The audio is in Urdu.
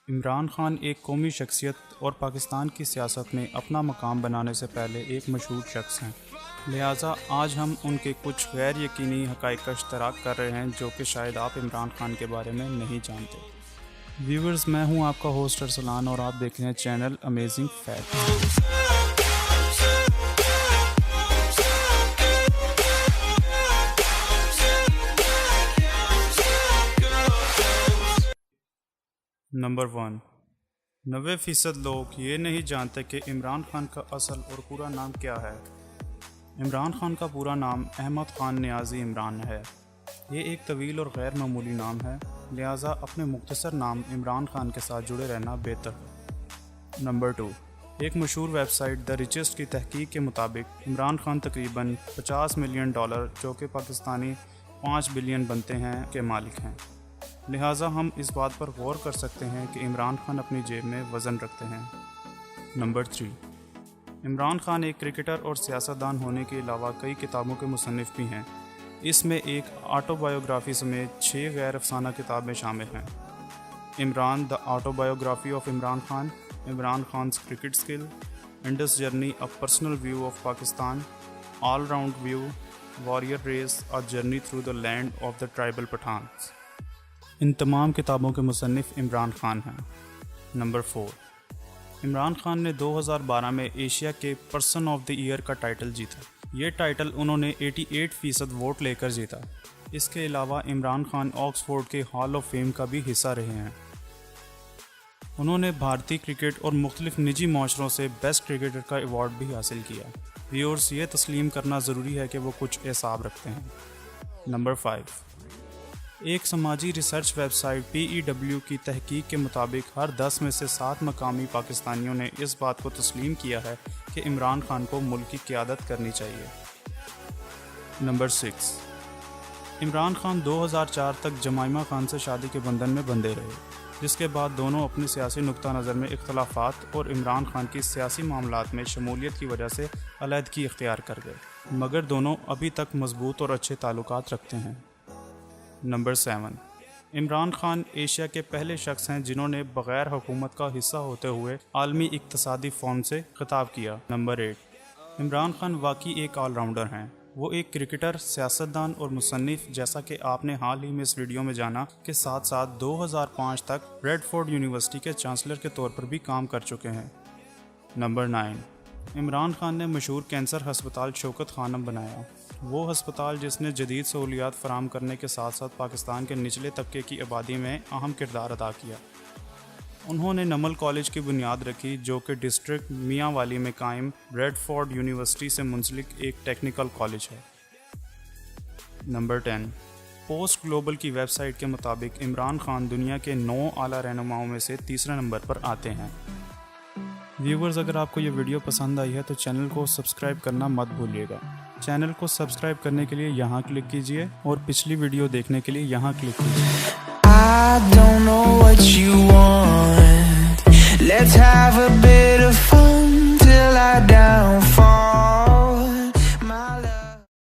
عمران خان ایک قومی شخصیت اور پاکستان کی سیاست میں اپنا مقام بنانے سے پہلے ایک مشہور شخص ہیں، لہٰذا آج ہم ان کے کچھ غیر یقینی حقائق کا اشتراک کر رہے ہیں جو کہ شاید آپ عمران خان کے بارے میں نہیں جانتے۔ ویورز، میں ہوں آپ کا ہوسٹ ارسلان اور آپ دیکھ رہے ہیں چینل امیزنگ فیکٹس۔ نمبر 1، 90% لوگ یہ نہیں جانتے کہ عمران خان کا اصل اور پورا نام کیا ہے۔ عمران خان کا پورا نام احمد خان نیازی عمران ہے۔ یہ ایک طویل اور غیر معمولی نام ہے، لہٰذا اپنے مختصر نام عمران خان کے ساتھ جڑے رہنا بہتر ہے۔ نمبر 2، ایک مشہور ویب سائٹ دا ریچسٹ کی تحقیق کے مطابق عمران خان تقریباً $50 ملین جو کہ پاکستانی 5 بلین بنتے ہیں کے مالک ہیں، لہٰذا ہم اس بات پر غور کر سکتے ہیں کہ عمران خان اپنی جیب میں وزن رکھتے ہیں۔ نمبر 3، عمران خان ایک کرکٹر اور سیاستدان ہونے کے علاوہ کئی کتابوں کے مصنف بھی ہیں۔ اس میں ایک آٹو بایوگرافی سمیت 6 غیر افسانہ کتابیں شامل ہیں: Imran the autobiography of Imran Khan, Imran Khan's cricket skill, Indus journey a personal view of Pakistan, all round view, warrior race a journey through the land of the tribal Pathans. ان تمام کتابوں کے مصنف عمران خان ہیں۔ نمبر 4، عمران خان نے 2012 میں ایشیا کے پرسن آف دی ایئر کا ٹائٹل جیتا۔ یہ ٹائٹل انہوں نے 88% ووٹ لے کر جیتا۔ اس کے علاوہ عمران خان آکسفورڈ کے ہال آف فیم کا بھی حصہ رہے ہیں۔ انہوں نے بھارتی کرکٹ اور مختلف نجی معاشروں سے بیسٹ کرکٹر کا ایوارڈ بھی حاصل کیا۔ ویورز، یہ تسلیم کرنا ضروری ہے کہ وہ کچھ اعصاب رکھتے ہیں۔ نمبر 5، ایک سماجی ریسرچ ویب سائٹ PEW کی تحقیق کے مطابق ہر 10 میں سے 7 مقامی پاکستانیوں نے اس بات کو تسلیم کیا ہے کہ عمران خان کو ملک کی قیادت کرنی چاہیے۔ نمبر 6، عمران خان 2004 تک جمائمہ خان سے شادی کے بندھن میں بندھے رہے، جس کے بعد دونوں اپنے سیاسی نقطہ نظر میں اختلافات اور عمران خان کی سیاسی معاملات میں شمولیت کی وجہ سے علیحدگی اختیار کر گئے، مگر دونوں ابھی تک مضبوط اور اچھے تعلقات رکھتے ہیں۔ نمبر 7، عمران خان ایشیا کے پہلے شخص ہیں جنہوں نے بغیر حکومت کا حصہ ہوتے ہوئے عالمی اقتصادی فورم سے خطاب کیا۔ نمبر 8، عمران خان واقعی ایک آل راؤنڈر ہیں۔ وہ ایک کرکٹر، سیاستدان اور مصنف، جیسا کہ آپ نے حال ہی میں اس ویڈیو میں جانا، کے ساتھ ساتھ 2005 تک ریڈ فورڈ یونیورسٹی کے چانسلر کے طور پر بھی کام کر چکے ہیں۔ نمبر 9، عمران خان نے مشہور کینسر ہسپتال شوکت خانم بنایا۔ وہ ہسپتال جس نے جدید سہولیات فراہم کرنے کے ساتھ ساتھ پاکستان کے نچلے طبقے کی آبادی میں اہم کردار ادا کیا۔ انہوں نے نمل کالج کی بنیاد رکھی، جو کہ ڈسٹرکٹ میاں والی میں قائم ریڈ فورڈ یونیورسٹی سے منسلک ایک ٹیکنیکل کالج ہے۔ نمبر 10، پوسٹ گلوبل کی ویب سائٹ کے مطابق عمران خان دنیا کے 9 اعلیٰ رہنماؤں میں سے تیسرے نمبر پر آتے ہیں۔ ویورز، اگر آپ کو یہ ویڈیو پسند آئی ہے تو چینل کو سبسکرائب کرنا مت بھولیے گا۔ چینل کو سبسکرائب کرنے کے لیے یہاں کلک کیجئے اور پچھلی ویڈیو دیکھنے کے لیے یہاں کلک کیجئے۔